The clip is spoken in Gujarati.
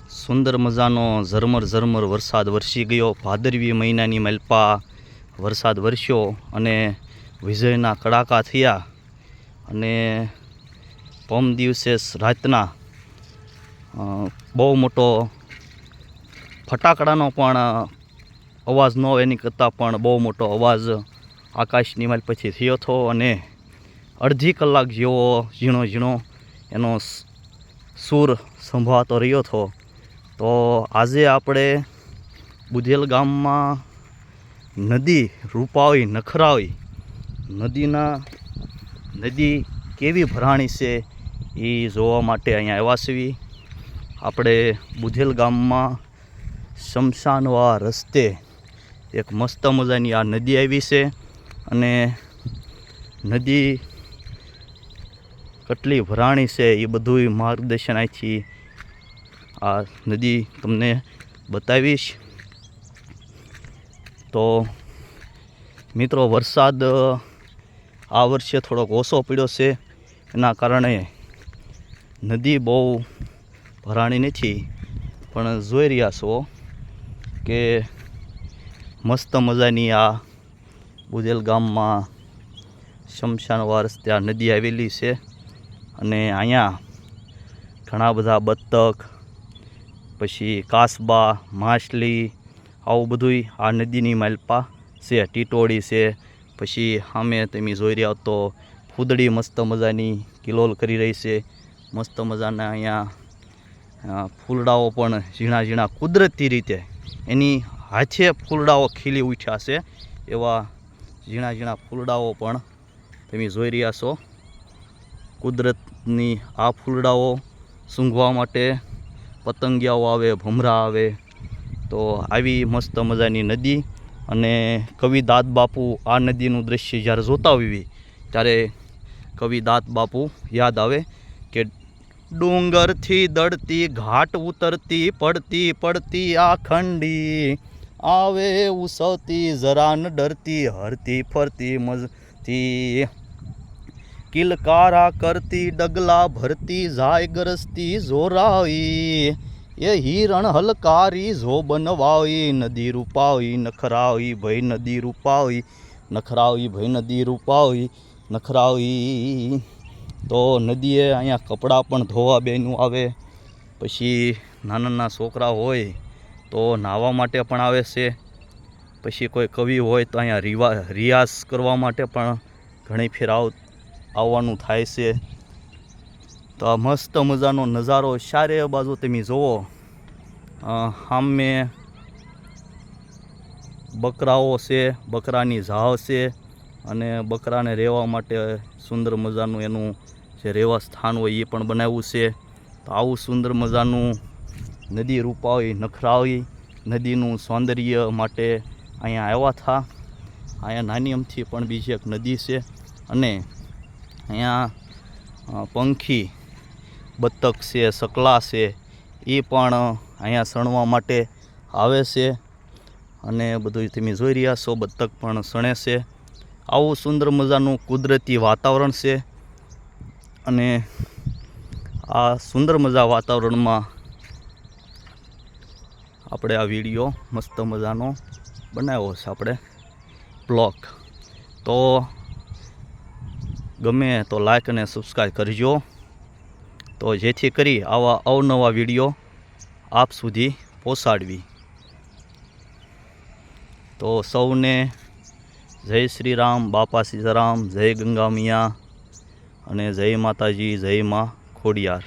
સુંદર મજાનો ઝરમર ઝરમર વરસાદ વરસી ગયો। ભાદરવી મહિનાની માલપા વરસાદ વરસ્યો અને વીજળીના કડાકા થયા અને પમ દિવસે રાતના બહુ મોટો ફટાકડાનો પણ અવાજ ન હોય એની કરતાં પણ બહુ મોટો અવાજ આકાશની માલ પછી થયો હતો અને અડધી કલાક જેવો ઝીણો ઝીણો એનો સૂર સંભળાતો રહ્યો હતો। તો આજે આપણે બુધેલ ગામમાં નદી રૂપાવી નખરાવી નદી કેવી ભરાણી છે એ જોવા માટે અહીંયા આવ્યા છીએ। આપણે બુધેલ ગામમાં શમશાનવા રસ્તે એક મસ્ત મજાની આ નદી આવી છે અને નદી કેટલી ભરાણી છે એ બધું માર્ગદર્શન અહીંથી આ નદી તમને બતાવીશ। તો મિત્રો વરસાદ આ વર્ષે થોડોક ઓછો પડ્યો છે એના કારણે નદી બહુ ભરાણી નથી, પણ જોઈ રહ્યા છો કે મસ્ત મજાની આ બુધેલ ગામમાં શમશાનવા રસ્તે આ નદી આવેલી છે અને અહીંયા ઘણા બધા બતક પછી કાસબા માછલી આવું બધું આ નદીની માલપા છે। ટીટોળી છે, પછી સામે તમે જોઈ રહ્યા તો ફૂદડી મસ્ત મજાની કિલોલ કરી રહી છે। મસ્ત મજાના અહીંયા ફૂલડાઓ પણ ઝીણા ઝીણા કુદરતી રીતે એની હાથે ફૂલડાઓ ખીલી ઉઠ્યા છે એવા ઝીણા ઝીણા ફૂલડાઓ પણ તમે જોઈ રહ્યા છો। કુદરતની આ ફૂલડાઓ સૂંઘવા માટે પતંગિયાઓ આવે, ભમરા આવે। તો આવી મસ્ત મજાની નદી અને કવિ દાદ બાપુ આ નદીનું દૃશ્ય જ્યારે જોતા હોઈએ ત્યારે કવિ દાદ બાપુ યાદ આવે કે ડુંગરથી દડતી ઘાટ ઉતરતી પડતી પડતી આખંડી આવે ઉસવતી જરા ન ડરતી હરતી ફરતી મજતી કિલકારા કરતી ડગલા ભરતી જાય ગરજતી જોરાવી એ હિરણ હલકારી જો બનવાવી નદી રૂપાવી નખરાવી ભાઈ નદી રૂપાવી નખરાવી ભાઈ નદી રૂપાવી નખરાવી। તો નદીએ અહીંયા કપડાં પણ ધોવા બેનું આવે, પછી નાના નાના છોકરા હોય તો નાહવા માટે પણ આવે છે, પછી કોઈ કવિ હોય તો અહીંયા રિયાઝ કરવા માટે પણ ઘણી ફેર આવવાનું થાય છે। તો આ મસ્ત મજાનો નજારો ચારે બાજુ તમે જુઓ, સામે બકરાઓ છે, બકરાની ઝાવ છે અને બકરાને રહેવા માટે સુંદર મજાનું એનું જે રહેવા સ્થાન હોય એ પણ બનાવ્યું છે। તો આવું સુંદર મજાનું નદી રૂપાવી નખરાવી નદીનું સૌંદર્ય માટે અહીંયા આવ્યા હતા। અહીંયા નાની અમથી પણ બીજી એક નદી છે અને અહીંયા પંખી બતક છે, સકલા છે એ પણ અહીંયા સણવા માટે આવે છે અને બધું તમે જોઈ રહ્યા છો બતક પણ સણે છે। આવું સુંદર મજાનું કુદરતી વાતાવરણ છે અને આ સુંદર મજા વાતાવરણમાં આપણે આ વિડીયો મસ્ત મજાનો બનાવ્યો છે આપણે બ્લોગ। તો ગમે તો લાઈક અને સબસ્ક્રાઈબ કરજો, તો જેથી કરી આવા અવનવા વિડીયો આપ સુધી પહોંચાડવી। તો સૌને જય શ્રી રામ, બાપા સીતારામ, જય ગંગા મૈયા અને જય માતાજી, જય માં ખોડિયાર।